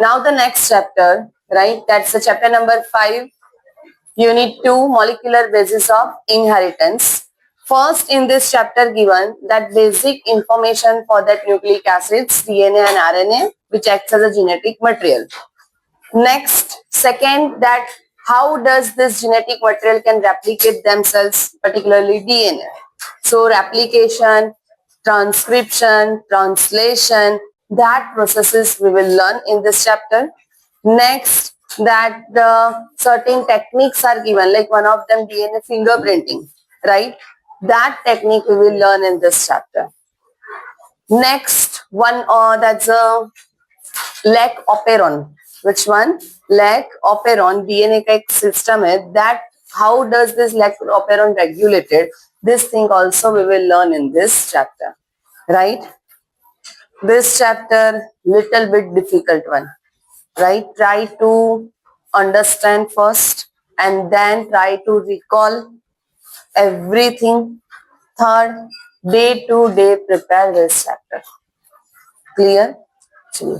Now the next chapter, right? That's the chapter number 5, Unit 2, Molecular Basis of Inheritance. First, in this chapter given that basic information for that nucleic acids, DNA and RNA, which acts as a genetic material. Next, second, that how does this genetic material can replicate themselves, particularly DNA. So replication, transcription, translation, that processes we will learn in this chapter. Next, that the certain techniques are given, like one of them DNA fingerprinting, right? That technique we will learn in this chapter. Next one, that's a lac operon. Which one? Lac operon. DNA का एक system है that how does this lac operon regulated? This thing also we will learn in this chapter, right? This chapter little bit difficult one, right? Try to understand first and then try to recall everything. Third, day to day prepare this chapter. Clear?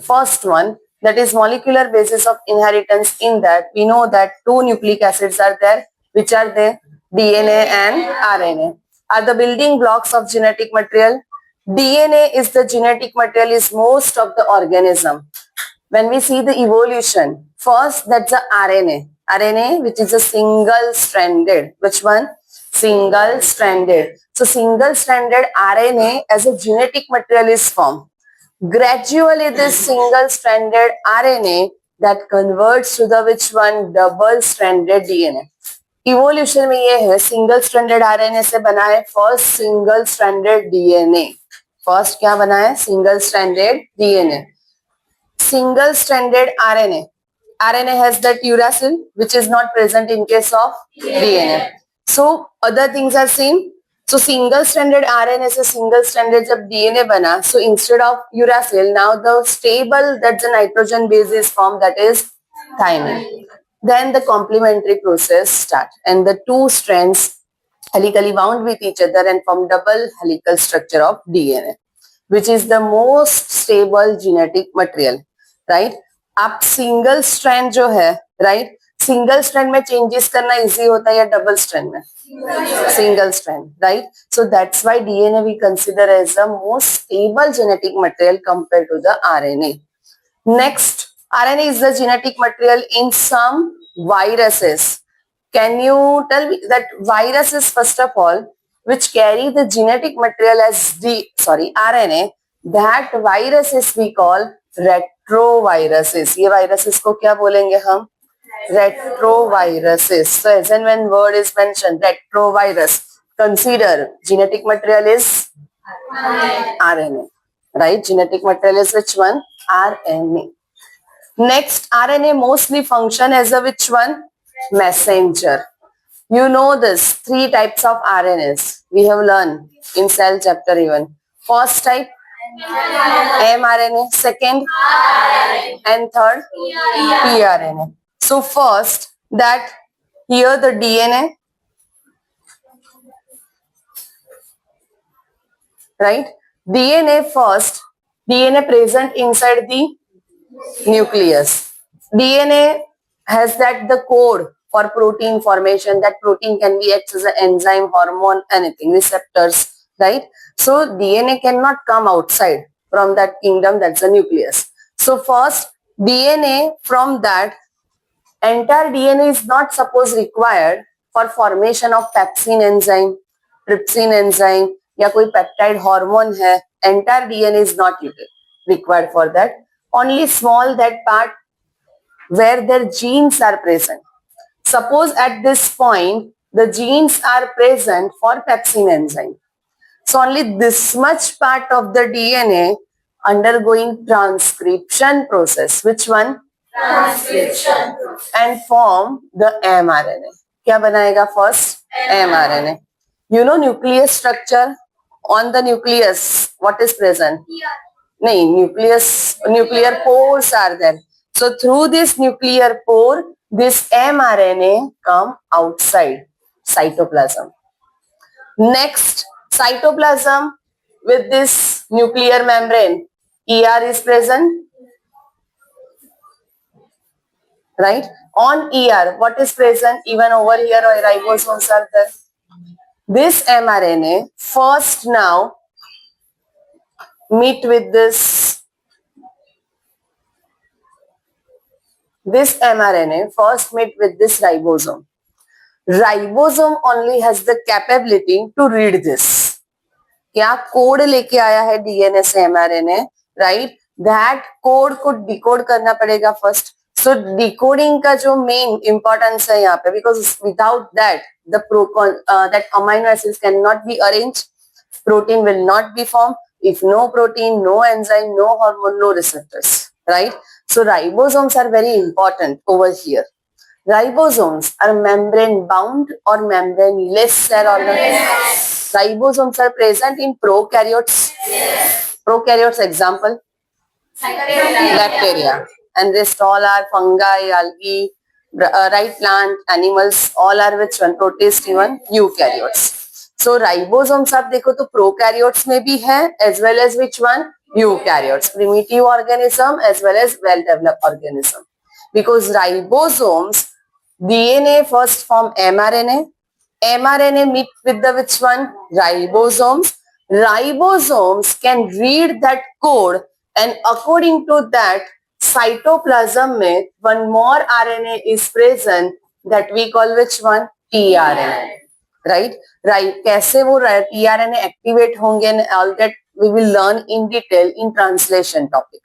First one, that is molecular basis of inheritance. In that we know that two nucleic acids are there, which are there DNA and RNA are the building blocks of genetic material. DNA is the genetic material is most of the organism. When we see the evolution, first that's the RNA which is a single stranded. Which one? Single stranded. So single stranded RNA as a genetic material is formed. Gradually this single stranded RNA that converts to the which one? Double stranded DNA. Evolution में ये है single stranded RNA से बना है first single stranded DNA. First क्या बना है? Single stranded DNA. Single stranded RNA has that uracil which is not present in case of DNA. So other things are same. So single stranded RNA से single stranded जब DNA बना, so instead of uracil now the stable that's a nitrogen base is formed, that is thymine. Then the complementary process start and the two strands helically bound with each other and form double helical structure of DNA, which is the most stable genetic material, right? आप single strand जो है, right, single strand में changes करना easy होता है या double strand में? Single strand, right? So that's why DNA we consider as the most stable genetic material compare to the RNA. Next, RNA is the genetic material in some viruses. Can you tell me that viruses first of all which carry the genetic material as RNA, that viruses we call retroviruses. ये viruses को क्या बोलेंगे हम? Retroviruses. So as and when word is mentioned, retrovirus, consider genetic material is RNA, right? Genetic material is which one? RNA. Next, RNA mostly function as a which one? Messenger. You know this, 3 types of RNAs we have learned in cell chapter even. First type, mRNA. Second, and third, pRNA. So first, that here the DNA, right? DNA first, DNA present inside the nucleus. DNA has that the code for protein formation. That protein can be acts as an enzyme, hormone, anything, receptors, right? So DNA cannot come outside from that kingdom, that's the nucleus. So first DNA, from that entire DNA is not suppose required for formation of pepsin enzyme, trypsin enzyme या कोई peptide hormone है. Entire DNA is not required for that. Only small that part where their genes are present. Suppose at this point the genes are present for pepsin enzyme. So only this much part of the DNA undergoing transcription process. Which one? Transcription. And form the mRNA. क्या बनाएगा first? mRNA. You know nucleus structure. On the nucleus, what is present? No, nuclear pores are there. So through this nuclear pore, this mRNA come outside cytoplasm. Next, cytoplasm, with this nuclear membrane, ER is present, right? On ER, what is present? Even over here, ribosomes are there. This mRNA first now meet with this mRNA first meet with this ribosome. Ribosome only has the capability to read this. क्या code लेके आया है DNA से mRNA, right? That code को decode करना पड़ेगा first. सो decoding का जो मेन इंपॉर्टेंस है यहाँ पे, because without that that amino acids can not be arrange, protein will not be form. If no protein, no enzyme, no hormone, no receptors, right? So ribosomes are very important over here. Ribosomes are membrane bound or membrane-less cell organelles. Ribosomes are present in prokaryotes. Prokaryotes example, bacteria, and rest all are fungi, algae, right, plant, animals, all are which one? Protist, even eukaryotes. So ribosomes आप देखो तो prokaryotes में भी है, as well as which one? Eukaryotes, primitive organism as well as well-developed organism. Because ribosomes, DNA first form mRNA, mRNA meet with the which one? Ribosomes. Ribosomes can read that code, and according to that, cytoplasm में one more RNA is present that we call which one? tRNA. Right? Right. कैसे वो tRNA activate होंगे, and all that we will learn in detail in translation topic.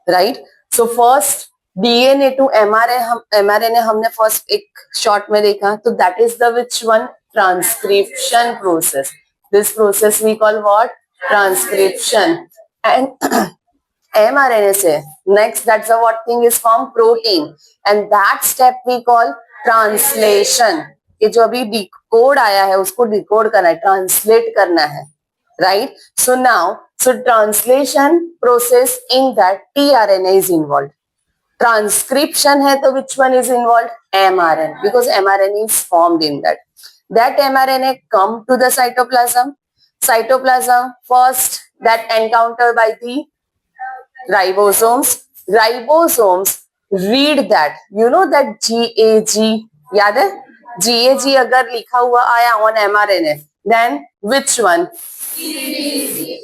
Right? So first DNA to mRNA हमने first एक short में देखा, तो that is the which one? Transcription process. This process we call what? Transcription. And mRNA से next, that's the what thing is formed? Protein. And that step we call translation. ये जो अभी decode आया है उसको डिकोड करना है, translate करना है, right? So now, so translation process in that tRNA is involve. Transcription है तो which one is involve? mRNA, because mRNA is formed in that. That mRNA come to the cytoplasm. Cytoplasm first that encounter by the ribosomes. Ribosomes read that, you know that GAG, याद है? GAG अगर लिखा हुआ आया on mRNA, then which one?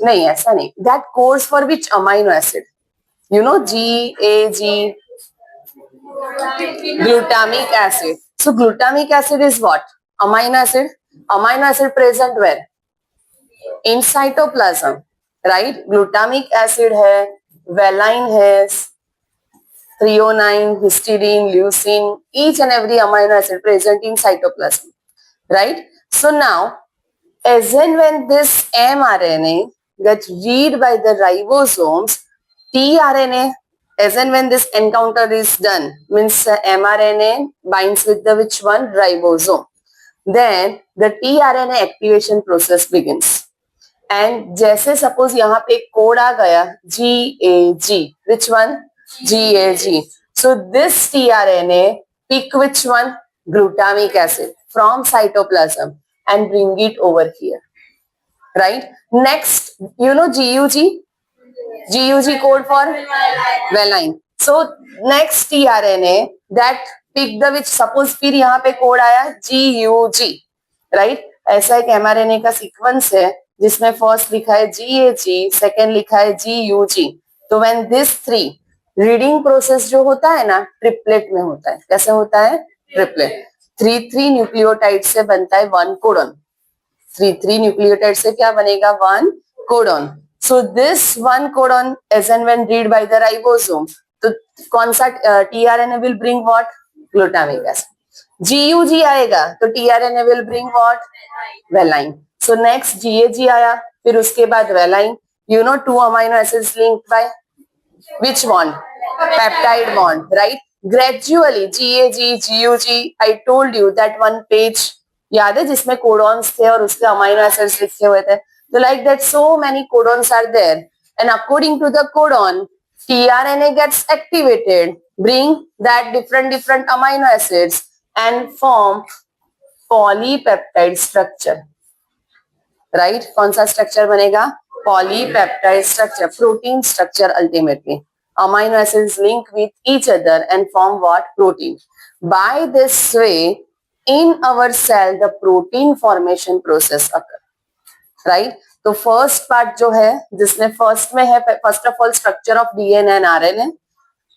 नहीं, ऐसा नहीं. That codes for which amino acid? You know GAG, glutamic acid. So glutamic acid is what? Amino acid. Amino acid present where? In cytoplasm, right? Glutamic acid है, valine है, threonine, histidine, leucine, each and every amino acid present in cytoplasm, right? So now, as and when this mRNA gets read by the ribosomes, tRNA, as and when this encounter is done, means mRNA binds with the which one? Ribosome. Then the tRNA activation process begins. And जैसे suppose यहाँ पे एक code आ गया GAG, which one? GAG. So this tRNA pick which one? Glutamic acid from cytoplasm and bring it over here, right? Next, you know GUG? GUG code for valine. So next tRNA that pick the which, suppose फिर यहाँ पे code आया GUG, right? ऐसा एक mRNA का sequence है जिसमें first लिखा है GAG, सेकेंड लिखा है GUG. तो when this three reading process जो होता है ना, ट्रिपलेट में होता है. कैसे होता है? ट्रिपलेट. 3 न्यूक्लियोटाइड से बनता है 1 कोडन. 3 न्यूक्लियोटाइड से क्या बनेगा? 1 codon. So this 1 codon as and when read by the ribosome, तो कौन सा tRNA will bring what? Glutamic acid. GUG आएगा तो tRNA will bring what? Valine. So next GAG आया, फिर उसके बाद valine. You know 2 amino acids linked by which bond? Peptide bond, right? Gradually GAG, GUG, I told you that one page याद है जिसमें codons थे और उसके अमाइनो एसिड्स लिखे हुए थे. So like that, so many codons are there, and according to the codon, tRNA gets activated, bring that different amino acids and form polypeptide structure, right? कौन सा स्ट्रक्चर बनेगा? polypeptide structure, protein structure ultimately. Amino acids link with each other and form what? Protein. By this way, in our cell, the protein formation process occurs. Right तो first part जो है जिसमें first में है first of all structure of DNA and RNA.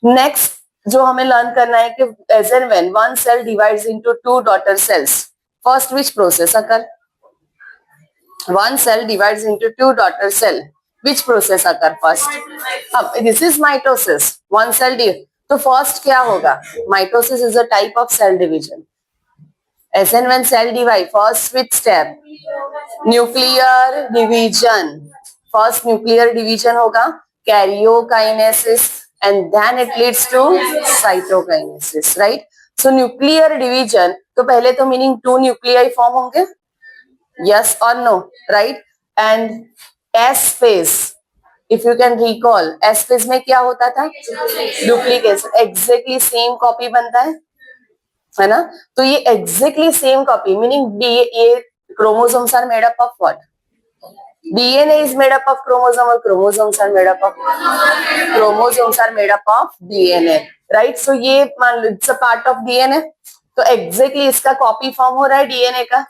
Next जो हमें learn करना है कि as and when one cell divides into two daughter cells, first which process occur? One cell divides into two daughter cell, which process occur first? अब this is mitosis. One cell तो first क्या होगा? Mitosis is a type of cell division. As and when cell divide, first which step? Nuclear division. First nuclear division होगा karyokinesis and then it leads to cytokinesis, right? So nuclear division तो पहले तो meaning two nuclei form होंगे, yes or no, right? And S phase, if you can recall, S phase में क्या होता था? Duplication. Exactly same copy बनता है ना. तो ये एग्जैक्टली सेम कॉपी मीनिंग ये chromosomes are made up of what? DNA is made up of chromosome और chromosomes are made up of DNA, right. So ये मान लो it's a part of DNA, तो एग्जैक्टली इसका कॉपी फॉर्म हो रहा है डीएनए का.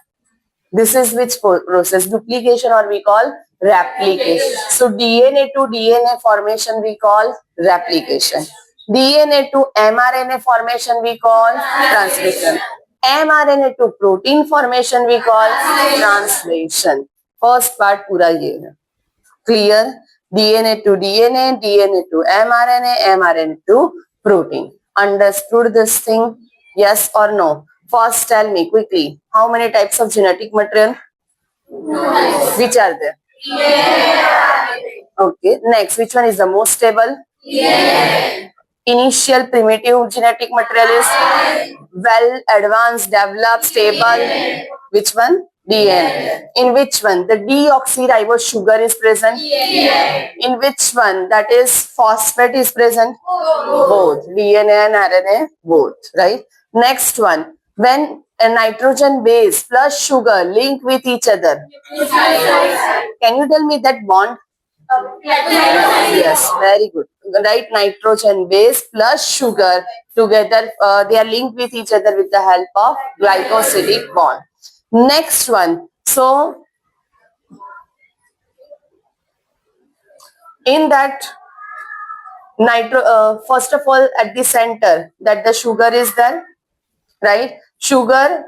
This is which process? Duplication और we call replication. So DNA to DNA formation we call replication. DNA to mRNA formation we call transcription. mRNA to protein formation we call translation. First part पूरा ये है. Clear? DNA to DNA, DNA to mRNA, mRNA to protein. Understood this thing? Yes or no? First tell me quickly, how many types of genetic material? Which are there? Okay. Next, which one is the most stable? Initial primitive genetic material is well advanced, developed, stable. Which one? DNA. In which one? The deoxyribose sugar is present. In which one? That is phosphate is present. Both DNA and RNA both, right? Next one, when a nitrogen base plus sugar link with each other, can you tell me that bond? Yes, very good. Right, nitrogen base plus sugar together, they are linked with each other with the help of glycosidic bond. Next one, so in that first of all at the center that the sugar is there, right? Sugar,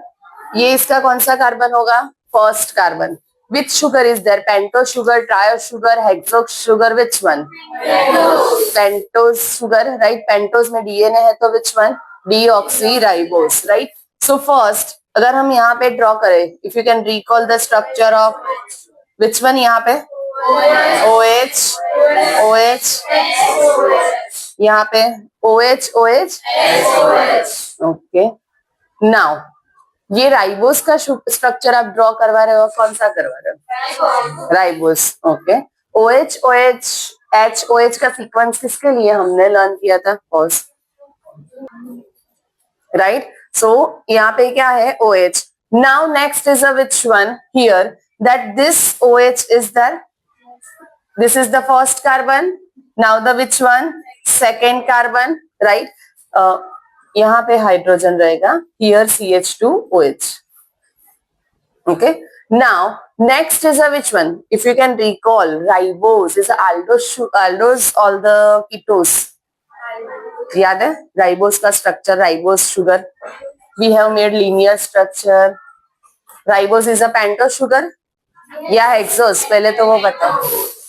ये इसका कौन सा carbon होगा? First carbon. Which sugar is there? Pentose sugar, triose sugar, hexose sugar, which one? Pentose sugar, right? Pentose में DNA है तो which one? Deoxyribose, right? So first, अगर हम यहाँ पे draw करें, if you can recall the structure of which one यहाँ पे? OH, OH, यहाँ पे OH, OH, okay. Now ये राइबोस का स्ट्रक्चर आप ड्रॉ करवा रहे हो, कौन सा करवा रहे हो? Ribose. Okay. OH, OH, H, OH का सीक्वेंस किसके लिए हमने लर्न किया था? First, right. सो यहाँ पे क्या है? OH. Now next is a which one here that this OH is that this is the first carbon. Now the which one? Second carbon, right. यहाँ पे हाइड्रोजन रहेगा, here CH2OH. Okay. Now next is a which one? If you can recall, ribose is aldose all the ketose. याद है ribose का structure? Ribose sugar we have made linear structure. Ribose is a pentose sugar या hexose? पहले तो वो बताओ.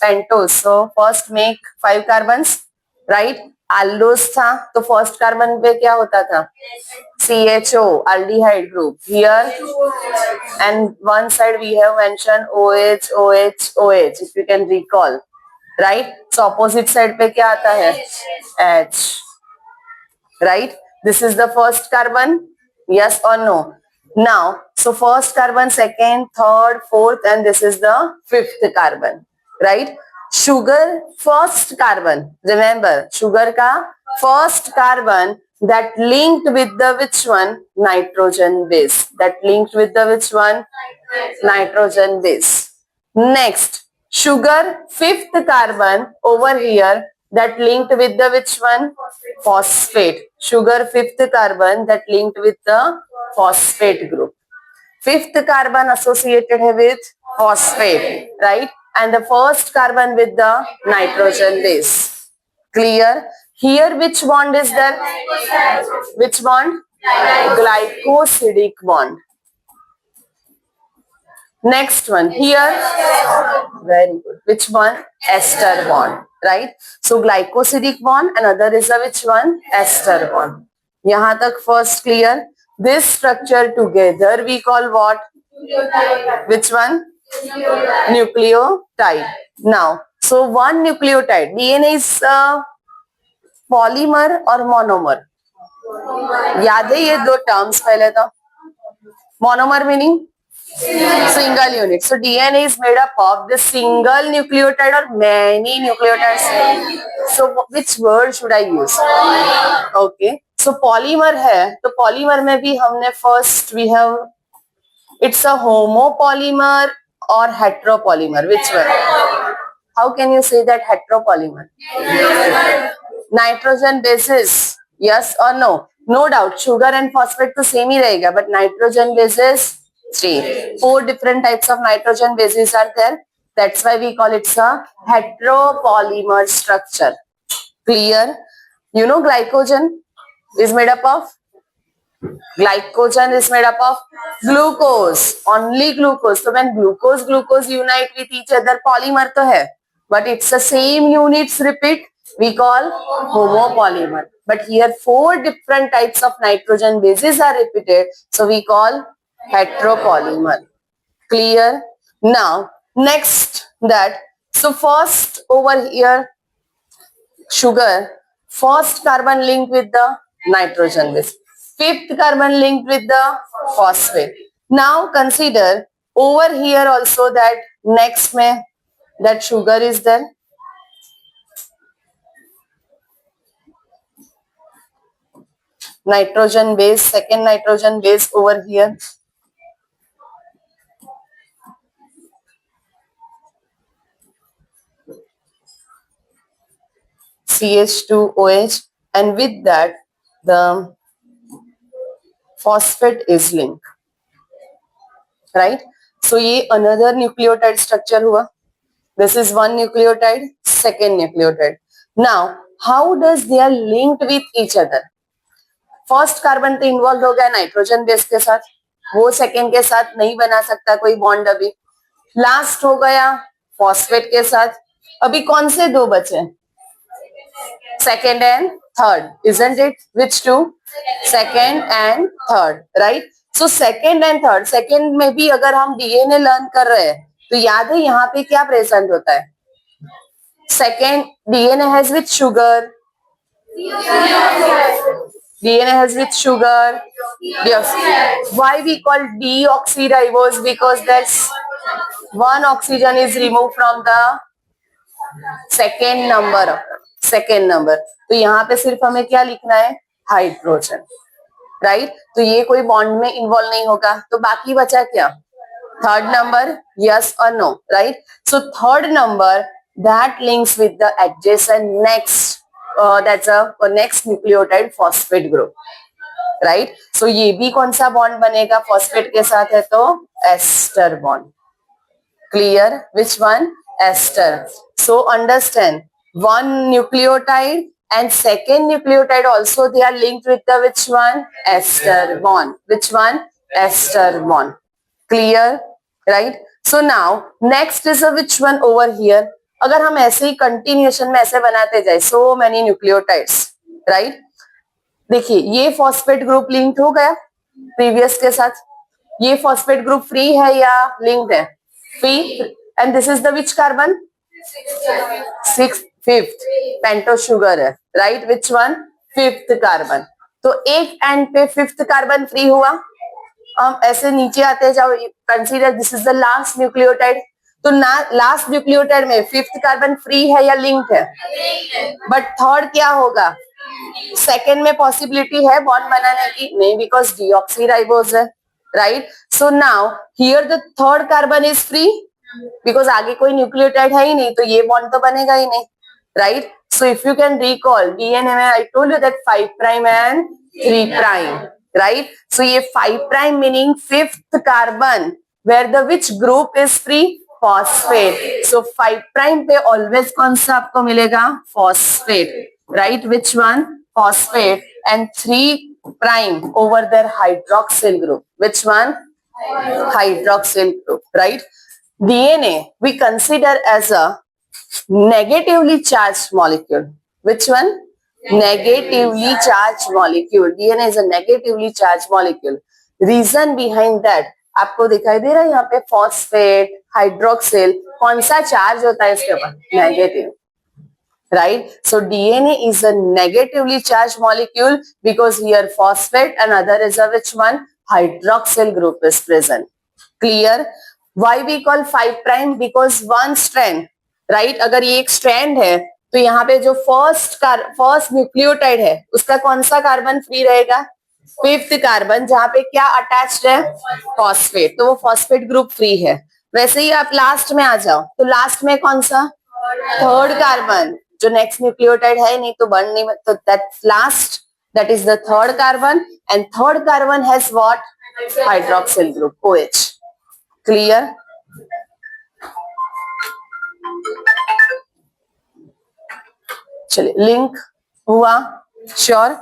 Pentose. So first make 5 carbons, right? aldose था तो फर्स्ट कार्बन पे क्या होता था? CHO, aldehyde group. Here and one side we have mentioned OH, OH, OH. If you can recall, right? So opposite side पे क्या आता है? H, right? This is the first carbon. Yes or no? Now, so first carbon, second, third, fourth, and this is the fifth carbon, right? Sugar first carbon, remember sugar का first carbon that linked with the which one? Nitrogen base. That linked with the which one? Nitrogen base. Next, sugar fifth carbon over here that linked with the which one? Phosphate. Sugar fifth carbon that linked with the phosphate group. Fifth carbon associated with phosphate, right? And the first carbon with the nitrogen base. Clear? Here which bond is there? Which bond? Glycosidic bond. Next one here. Very good. Which one? Ester bond, right? So glycosidic bond, another is a which one? Ester bond. यहाँ तक first clear? This structure together we call what? Which one? Nucleotide. Now, so one nucleotide. DNA is polymer or monomer? याद है ये दो terms पहले तो? Monomer meaning single unit. So DNA is made up of the single nucleotide or many nucleotides. So which word should I use? Okay. So polymer है तो polymer में भी हमने first we have it's a homopolymer or heteropolymer. Which one? How can you say that heteropolymer? Nitrogen bases. Yes or no? No doubt. Sugar and phosphate तो same ही रहेगा, but nitrogen bases 3. 4 different types of nitrogen bases are there. That's why we call it a heteropolymer structure. Clear? You know glycogen is made up of? Glycogen is made up of glucose, only glucose. So when glucose unite with each other, polymer तो है, but it's the same units repeat, we call homopolymer. But here 4 different types of nitrogen bases are repeated, so we call heteropolymer. Clear? Now next that, so first over here sugar, first carbon linked with the nitrogen base, fifth carbon linked with the phosphate. Now consider over here also that next में that sugar is there. Nitrogen base, second nitrogen base over here. CH2OH, and with that the phosphate is linked, right? So ये another nucleotide structure हुआ. This is one nucleotide, second nucleotide. Now how does they are linked with each other? First carbon तो involve हो गया nitrogen base के साथ, वो second के साथ नहीं बना सकता कोई बॉन्ड अभी. लास्ट हो गया फॉस्फेट के साथ. अभी कौन से दो बचे? Second and third, isn't it? Which two? Second and third, right? So second and third, second में भी अगर हम डीएनए लर्न कर रहे हैं तो याद है यहाँ पे क्या प्रेजेंट होता है? Second DNA has with sugar. DNA has with sugar. Yes. Why we call deoxyribose? Because that's one oxygen is removed from the second number. Second number. तो यहाँ पे सिर्फ हमें क्या लिखना है? Hydrogen, right? तो ये कोई बॉन्ड में इन्वॉल्व नहीं होगा, तो बाकी बचा क्या? थर्ड नंबर, यस और no, right? So third number that links with the adjacent next that's a next nucleotide phosphate group, right? So ये भी कौन सा बॉन्ड बनेगा phosphate के साथ है? तो ester bond. Clear? Which one? Ester. So understand, one nucleotide and second nucleotide also they are linked with the which one? Ester bond. Which one? Ester bond. Clear? Right? So now next is a which one over here? अगर हम ऐसे ही continuation में ऐसे बनाते जाए, so many nucleotides, right? देखिए ये phosphate group linked हो गया प्रीवियस के साथ, ये फॉस्फेट ग्रुप फ्री है या लिंक्ड है? Free. And this is the which carbon? Fifth pentose sugar है, right? Which one? Fifth carbon. तो एक एंड पे फिफ्थ कार्बन फ्री हुआ. हम ऐसे नीचे आते जाओ, consider this is the last nucleotide. तो लास्ट न्यूक्लियोटाइड में फिफ्थ कार्बन फ्री है या लिंक्ड है? बट थर्ड क्या होगा? सेकेंड में पॉसिबिलिटी है बॉन्ड बनाने की? नहीं, बिकॉज डीऑक्सीराइबोज है, right? So now here the third carbon is free. Because आगे कोई न्यूक्लियोटाइड है ही नहीं, तो ये बॉन्ड तो बनेगा ही नहीं, right? So if you can recall DNA में, I told you that 5 prime and 3 prime, right? So ये 5 prime meaning 5th carbon, where the which group is free? Phosphate. So 5 prime पे ऑलवेज कौन सा आपको मिलेगा? Phosphate, right? Which one? Phosphate. And 3 prime over their hydroxyl group. Which one? Hydroxyl group, right? DNA we consider as a negatively charged molecule. Which one? Negatively charged molecule. DNA is a negatively charged molecule. Reason behind that, आपको दिखाई दे रहा है यहाँ पे phosphate, hydroxyl, कौन सा charge होता है इसके ऊपर? Negative, right? So DNA is a negatively charged molecule because here phosphate and other is a which one? Hydroxyl group is present. Clear? Why we call 5 prime? Because one strand, right? अगर ये एक strand है तो यहाँ पे जो first nucleotide है उसका कौन सा कार्बन फ्री रहेगा? 5th कार्बन, जहाँ पे क्या अटैच्ड है? फॉस्फेट, तो वो फॉस्फेट ग्रुप फ्री है। वैसे ही आप लास्ट में आ जाओ तो लास्ट में कौन सा? 3rd कार्बन, जो नेक्स्ट न्यूक्लियोटाइड है नहीं तो बन नहीं, तो that last, that is the 3rd carbon, and 3rd carbon has what? Hydroxyl group, OH. Clear? चलिए, लिंक हुआ? श्योर?